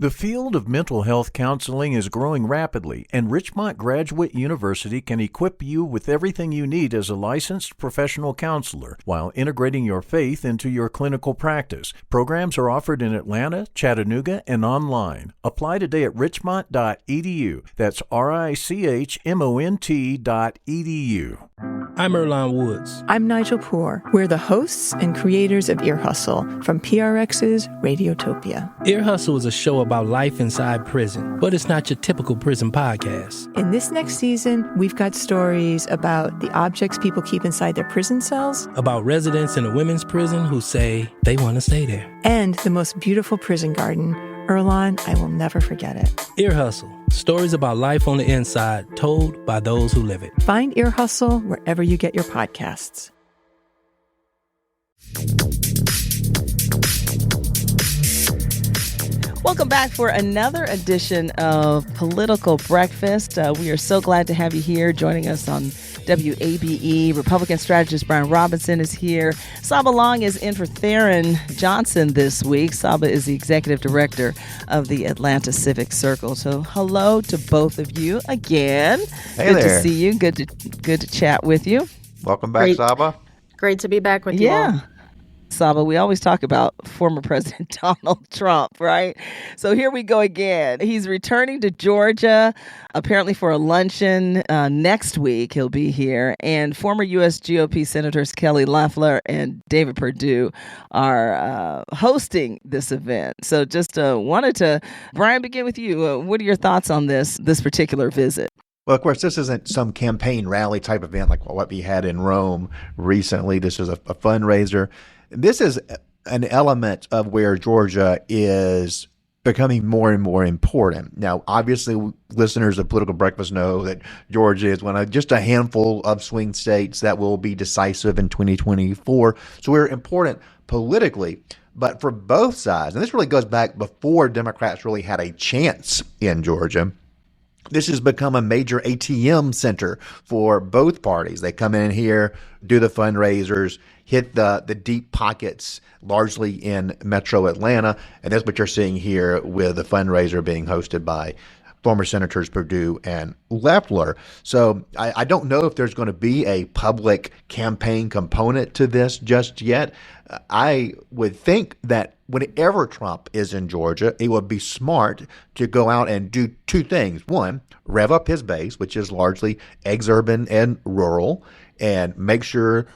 The field of mental health counseling is growing rapidly, and Richmont Graduate University can equip you with everything you need as a licensed professional counselor while integrating your faith into your clinical practice. Programs are offered in Atlanta, Chattanooga, and online. Apply today at richmont.edu. That's richmont.edu. I'm Earlonne Woods. I'm Nigel Poor. We're the hosts and creators of Ear Hustle from PRX's Radiotopia. Ear Hustle is a show about life inside prison, but it's not your typical prison podcast. In this next season, we've got stories about the objects people keep inside their prison cells, about residents in a women's prison who say they want to stay there, and the most beautiful prison garden. Earlonne, I will never forget it. Ear Hustle. Stories about life on the inside, told by those who live it. Find Ear Hustle wherever you get your podcasts. Welcome back for another edition of Political Breakfast. We are so glad to have you here joining us on WABE. Republican strategist Brian Robinson is here. Saba Long is in for Tharon Johnson this week. Saba is the executive director of the Atlanta Civic Circle. So hello to both of you again. Hey Good there. to see you. Good to chat with you. Welcome back, Saba. Great to be back with you all. Yeah. Saba, we always talk about former President Donald Trump, right? So here we go again. He's returning to Georgia, apparently for a luncheon next week. He'll be here. And former U.S. GOP Senators Kelly Loeffler and David Perdue are hosting this event. So just wanted to, Brian, begin with you. What are your thoughts on this particular visit? Well, of course, this isn't some campaign rally type event like what we had in Rome recently. This is a fundraiser. This is an element of where Georgia is becoming more and more important. Now, obviously, listeners of Political Breakfast know that Georgia is one of just a handful of swing states that will be decisive in 2024. So we're important politically, but for both sides, and this really goes back before Democrats really had a chance in Georgia. This has become a major ATM center for both parties. They come in here, do the fundraisers, hit the deep pockets, largely in metro Atlanta. And that's what you're seeing here with the fundraiser being hosted by former Senators Perdue and Loeffler. So I don't know if there's going to be a public campaign component to this just yet. I would think that whenever Trump is in Georgia, it would be smart to go out and do two things. One, rev up his base, which is largely exurban and rural, and make sure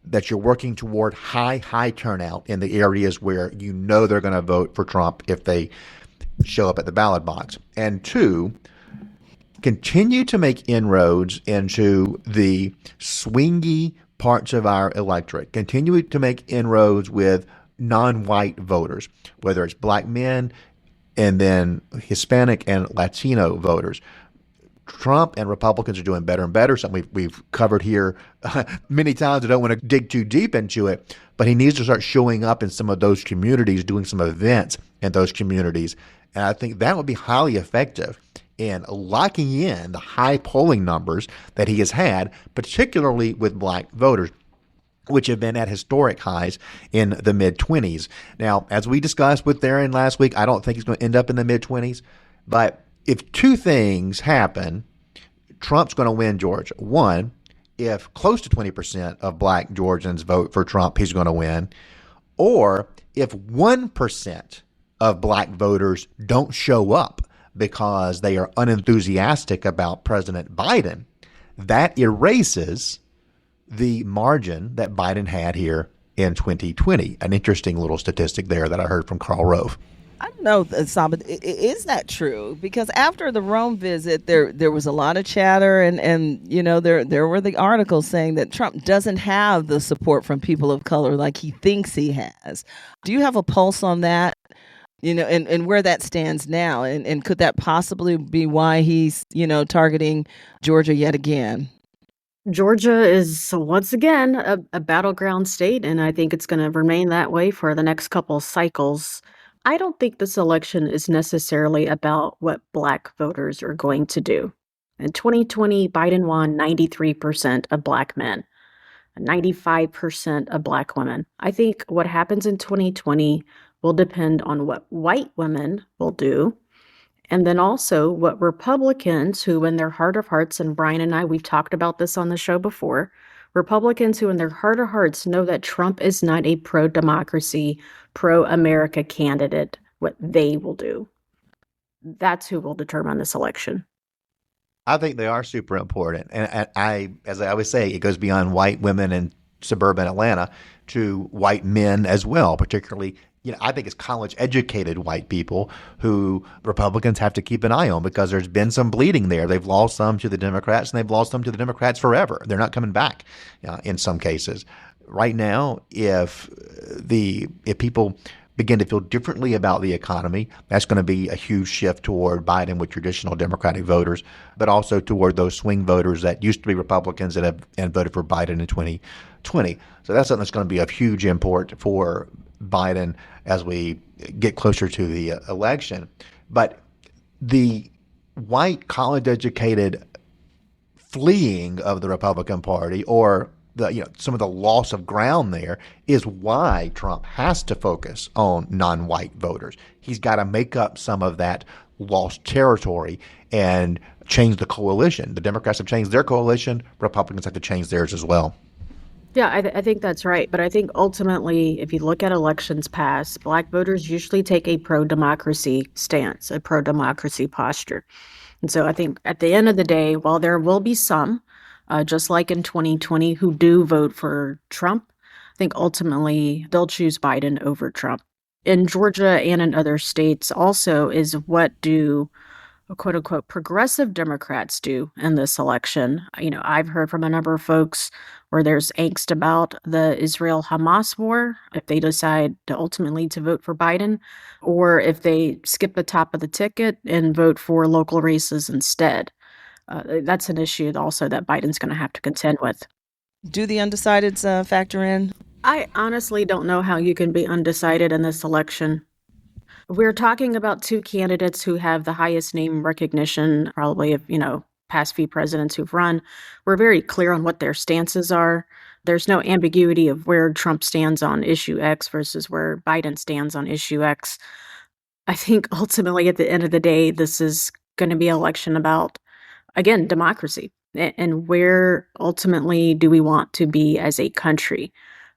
that you're working toward high turnout in the areas where you know they're going to vote for Trump if they show up at the ballot box. And two, continue to make inroads into the swingy parts of our electorate. Continue to make inroads with non-white voters, whether it's black men and then Hispanic and Latino voters. Trump and Republicans are doing better and better, something we've covered here many times. I don't want to dig too deep into it, but he needs to start showing up in some of those communities, doing some events in those communities. And I think that would be highly effective in locking in the high polling numbers that he has had, particularly with black voters, which have been at historic highs in the mid-20s. Now, as we discussed with Tharon last week, I don't think he's going to end up in the mid-20s, but if two things happen, Trump's going to win Georgia. One, if close to 20% of black Georgians vote for Trump, he's going to win. Or if 1% of black voters don't show up because they are unenthusiastic about President Biden, that erases the margin that Biden had here in 2020. An interesting little statistic there that I heard from Karl Rove. I don't know, Saba, is that true? Because after the Rome visit, there was a lot of chatter, and you know there were the articles saying that Trump doesn't have the support from people of color like he thinks he has. Do you have a pulse on that? You know, and where that stands now, and could that possibly be why he's targeting Georgia yet again? Georgia is once again a battleground state, and I think it's going to remain that way for the next couple of cycles. I don't think this election is necessarily about what black voters are going to do. In 2020, Biden won 93% of black men, 95% of black women. I think what happens in 2020 will depend on what white women will do. And then also what Republicans who in their heart of hearts, and Brian and I, we've talked about this on the show before, Republicans who in their heart of hearts know that Trump is not a pro-democracy, pro-America candidate, what they will do. That's who will determine this election. I think they are super important. And as I always say, it goes beyond white women in suburban Atlanta to white men as well, particularly, I think it's college-educated white people who Republicans have to keep an eye on because there's been some bleeding there. They've lost some to the Democrats, and they've lost some to the Democrats forever. They're not coming back in some cases. Right now, if people begin to feel differently about the economy, that's going to be a huge shift toward Biden with traditional Democratic voters, but also toward those swing voters that used to be Republicans that have voted for Biden in 2020. So that's something that's going to be of huge import for Biden as we get closer to the election. But the white college-educated fleeing of the Republican Party, or some of the loss of ground there, is why Trump has to focus on non-white voters. He's got to make up some of that lost territory and change the coalition. The Democrats have changed their coalition. Republicans have to change theirs as well. Yeah, I think that's right. But I think ultimately, if you look at elections past, Black voters usually take a pro-democracy stance, a pro-democracy posture. And so I think at the end of the day, while there will be some, just like in 2020, who do vote for Trump, I think ultimately they'll choose Biden over Trump. In Georgia and in other states also is what do quote unquote progressive Democrats do in this election. I've heard from a number of folks where there's angst about the Israel-Hamas war, if they decide to ultimately to vote for Biden, or if they skip the top of the ticket and vote for local races instead. That's an issue also that Biden's going to have to contend with. Do the undecideds factor in? I honestly don't know how you can be undecided in this election. We're talking about two candidates who have the highest name recognition, probably of, past few presidents who've run. We're very clear on what their stances are. There's no ambiguity of where Trump stands on issue X versus where Biden stands on issue X. I think ultimately at the end of the day, this is going to be an election about, again, democracy and where ultimately do we want to be as a country.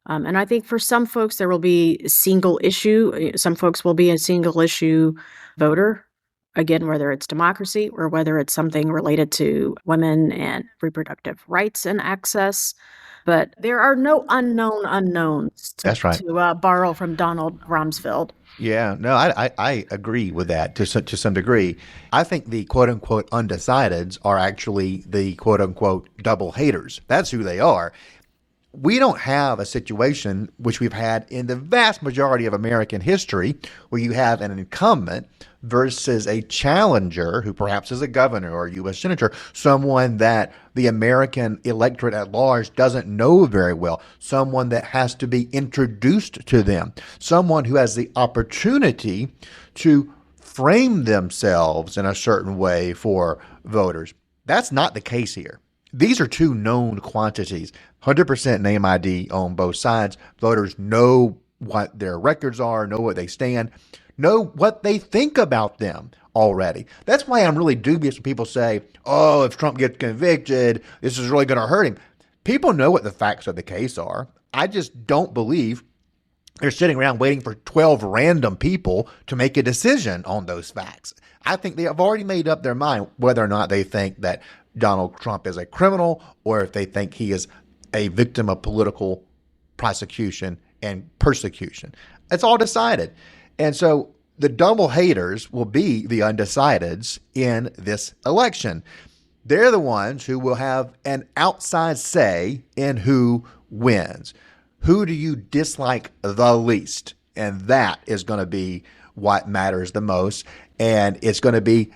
And I think for some folks, there will be a single issue. Some folks will be a single issue voter, again, whether it's democracy or whether it's something related to women and reproductive rights and access. But there are no unknown unknowns, That's right. to borrow from Donald Rumsfeld. Yeah, no, I agree with that to some degree. I think the quote-unquote undecideds are actually the quote-unquote double haters. That's who they are. We don't have a situation which we've had in the vast majority of American history where you have an incumbent versus a challenger who perhaps is a governor or a U.S. senator, someone that the American electorate at large doesn't know very well, someone that has to be introduced to them, someone who has the opportunity to frame themselves in a certain way for voters. That's not the case here. These are two known quantities, 100% name ID on both sides. Voters know what their records are, know what they stand, know what they think about them already. That's why I'm really dubious when people say, oh, if Trump gets convicted, this is really going to hurt him. People know what the facts of the case are. I just don't believe they're sitting around waiting for 12 random people to make a decision on those facts. I think they have already made up their mind whether or not they think that Donald Trump is a criminal or if they think he is a victim of political prosecution and persecution. It's all decided. And so the double haters will be the undecideds in this election. They're the ones who will have an outside say in who wins. Who do you dislike the least? And that is going to be what matters the most. And it's going to be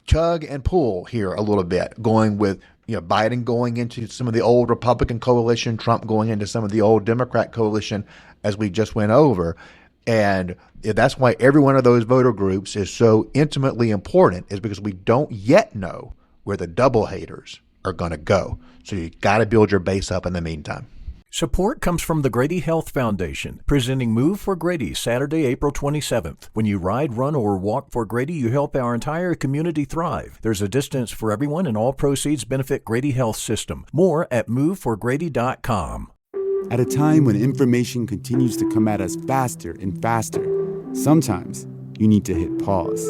tug and pull here a little bit, going with Biden going into some of the old Republican coalition, Trump going into some of the old Democrat coalition, as we just went over. And that's why every one of those voter groups is so intimately important, is because we don't yet know where the double haters are going to go. So you got to build your base up in the meantime. Support comes from the Grady Health Foundation, presenting Move for Grady Saturday, April 27th. When you ride, run, or walk for Grady, you help our entire community thrive. There's a distance for everyone, and all proceeds benefit Grady Health System. More at moveforgrady.com. At a time when information continues to come at us faster and faster, sometimes you need to hit pause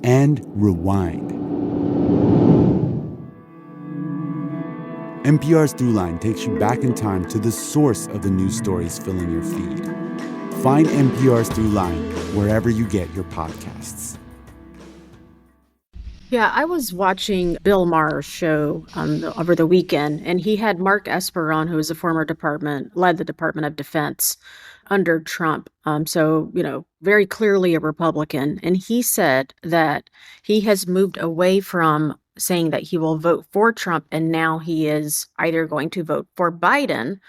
and rewind. NPR's Throughline takes you back in time to the source of the news stories filling your feed. Find NPR's Throughline wherever you get your podcasts. Yeah, I was watching Bill Maher's show over the weekend, and he had Mark Esper on, who was a former led the Department of Defense under Trump. Very clearly a Republican. And he said that he has moved away from saying that he will vote for Trump, and now he is either going to vote for Biden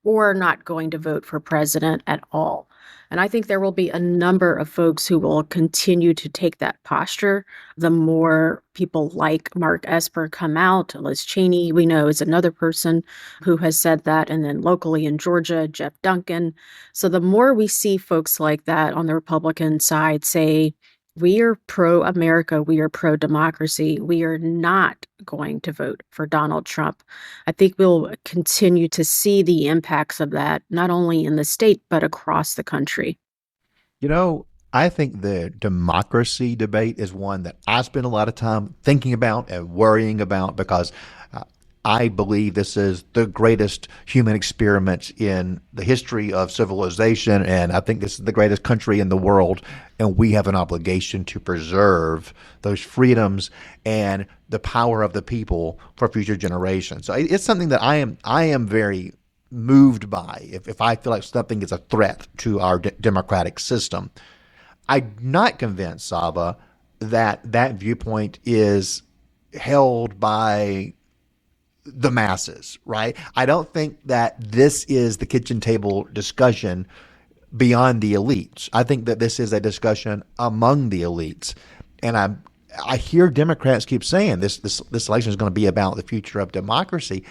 or not going to vote for president at all. And I think there will be a number of folks who will continue to take that posture. The more people like Mark Esper come out, Liz Cheney, we know, is another person who has said that. And then locally in Georgia, Jeff Duncan. So the more we see folks like that on the Republican side say, we are pro-America, we are pro-democracy, we are not going to vote for Donald Trump, I think we'll continue to see the impacts of that, not only in the state, but across the country. You know, I think the democracy debate is one that I spend a lot of time thinking about and worrying about, because I believe this is the greatest human experiment in the history of civilization, and I think this is the greatest country in the world, and we have an obligation to preserve those freedoms and the power of the people for future generations. So it's something that I am very moved by if I feel like something is a threat to our democratic system. I'm not convinced, Saba, that viewpoint is held by the masses, right? I don't think that this is the kitchen table discussion beyond the elites. I think that this is a discussion among the elites. And I hear Democrats keep saying this election is going to be about the future of democracy.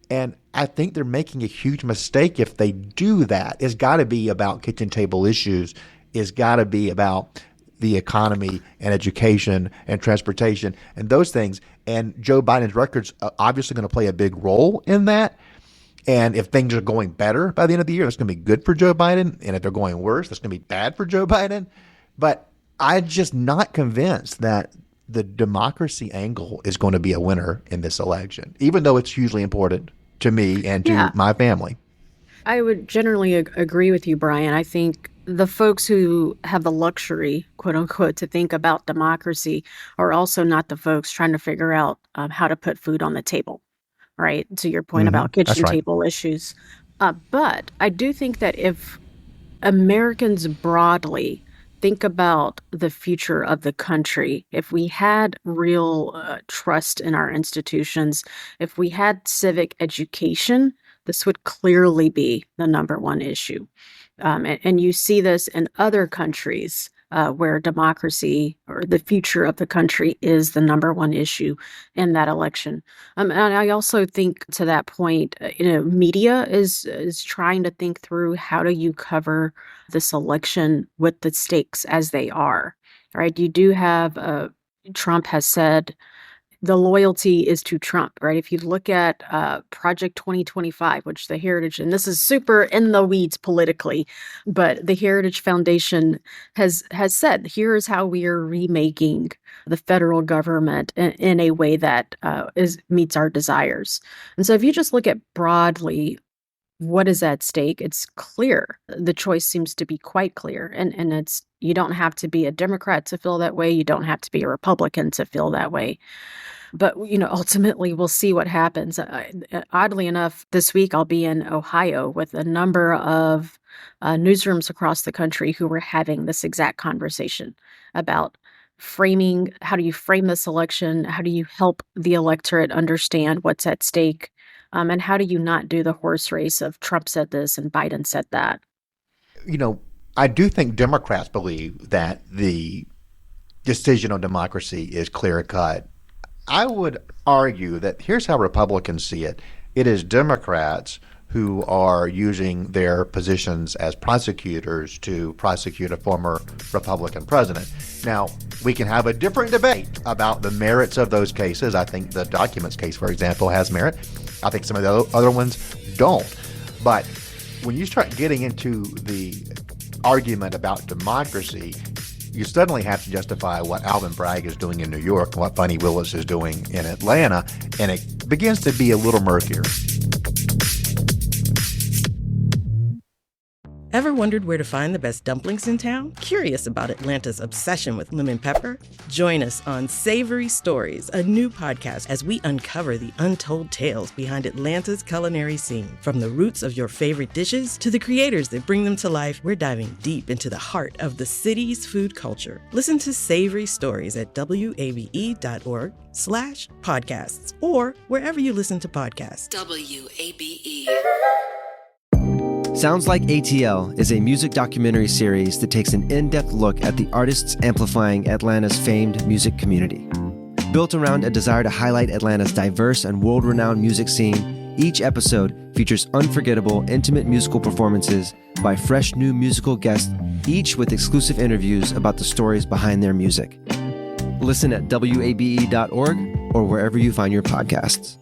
And I think they're making a huge mistake if they do that. It's got to be about kitchen table issues. It's got to be about the economy and education and transportation and those things. And Joe Biden's record's obviously going to play a big role in that. And if things are going better by the end of the year, that's going to be good for Joe Biden. And if they're going worse, that's going to be bad for Joe Biden. But I'm just not convinced that the democracy angle is going to be a winner in this election, even though it's hugely important to me and to my family. I would generally agree with you, Brian. I think the folks who have the luxury, quote unquote, to think about democracy are also not the folks trying to figure out how to put food on the table, right? To your point about kitchen table issues. But I do think that if Americans broadly think about the future of the country, if we had real trust in our institutions, if we had civic education, this would clearly be the number one issue. And you see this in other countries where democracy or the future of the country is the number one issue in that election. And I also think to that point, media is trying to think through how do you cover this election with the stakes as they are, right? You do have, Trump has said, the loyalty is to Trump, right? If you look at Project 2025, which the Heritage, and this is super in the weeds politically, but the Heritage Foundation has said, here's how we are remaking the federal government in a way that meets our desires. And so if you just look at broadly what is at stake, it's clear. The choice seems to be quite clear. And it's, you don't have to be a Democrat to feel that way. You don't have to be a Republican to feel that way. But, ultimately we'll see what happens. Oddly enough, this week I'll be in Ohio with a number of newsrooms across the country who were having this exact conversation about framing. How do you frame this election? How do you help the electorate understand what's at stake? And how do you not do the horse race of Trump said this and Biden said that? I do think Democrats believe that the decision on democracy is clear cut. I would argue that here's how Republicans see it, It is Democrats who are using their positions as prosecutors to prosecute a former Republican president. Now, we can have a different debate about the merits of those cases. I think the documents case, for example, has merit. I think some of the other ones don't. But when you start getting into the argument about democracy, you suddenly have to justify what Alvin Bragg is doing in New York and what Bunny Willis is doing in Atlanta, and it begins to be a little murkier. Ever wondered where to find the best dumplings in town? Curious about Atlanta's obsession with lemon pepper? Join us on Savory Stories, a new podcast as we uncover the untold tales behind Atlanta's culinary scene. From the roots of your favorite dishes to the creators that bring them to life, we're diving deep into the heart of the city's food culture. Listen to Savory Stories at wabe.org/podcasts or wherever you listen to podcasts. WABE. Sounds Like ATL is a music documentary series that takes an in-depth look at the artists amplifying Atlanta's famed music community. Built around a desire to highlight Atlanta's diverse and world-renowned music scene, each episode features unforgettable, intimate musical performances by fresh new musical guests, each with exclusive interviews about the stories behind their music. Listen at wabe.org or wherever you find your podcasts.